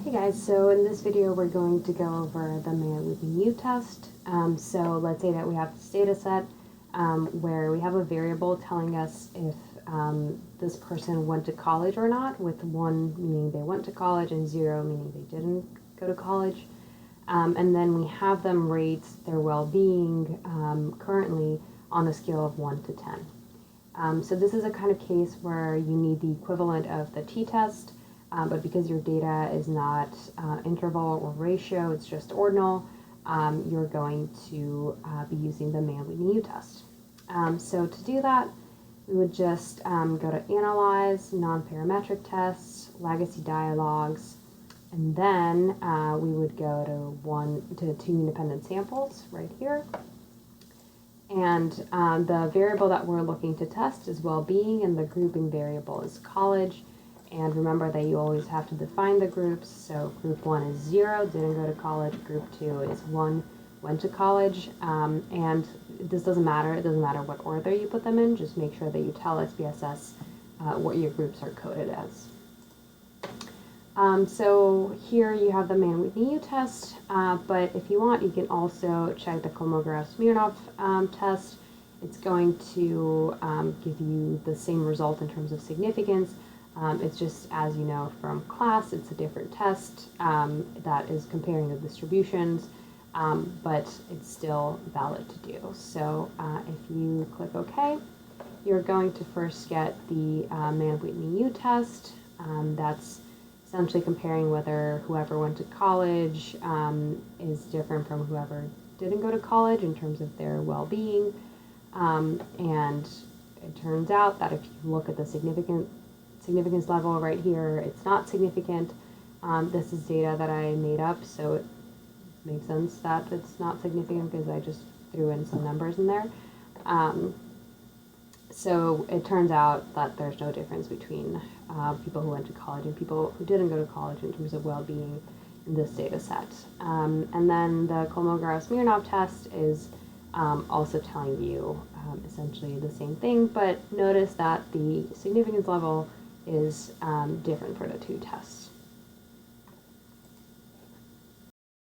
Hey guys, so in this video we're going to go over the Mann-Whitney U-test. So let's say that we have this data set where we have a variable telling us if this person went to college or not, with 1 meaning they went to college and 0 meaning they didn't go to college. And then we have them rate their well-being currently on a scale of 1 to 10. So this is a kind of case where you need the equivalent of the t-test. But because your data is not interval or ratio, it's just ordinal, you're going to be using the Mann-Whitney U-test. So to do that, we would just go to Analyze, Non-Parametric Tests, Legacy Dialogues, and then we would go to 2 independent samples right here. And the variable that we're looking to test is well-being, and the grouping variable is college. And remember that you always have to define the groups. So group 1 is 0, didn't go to college. Group 2 is 1, went to college. And this doesn't matter. It doesn't matter what order you put them in. Just make sure that you tell SPSS what your groups are coded as. So here you have the Mann-Whitney U-test. But if you want, you can also check the Kolmogorov-Smirnov test. It's going to give you the same result in terms of significance. It's just, as you know from class, it's a different test that is comparing the distributions, but it's still valid to do. So if you click OK, you're going to first get the Mann-Whitney U-test. That's essentially comparing whether whoever went to college is different from whoever didn't go to college in terms of their well-being. And it turns out that if you look at the significance level right here, it's not significant. This is data that I made up, so it makes sense that it's not significant because I just threw in some numbers in there. So it turns out that there's no difference between people who went to college and people who didn't go to college in terms of well-being in this data set. And then the Kolmogorov-Smirnov test is also telling you essentially the same thing, but notice that the significance level is different for the 2 tests.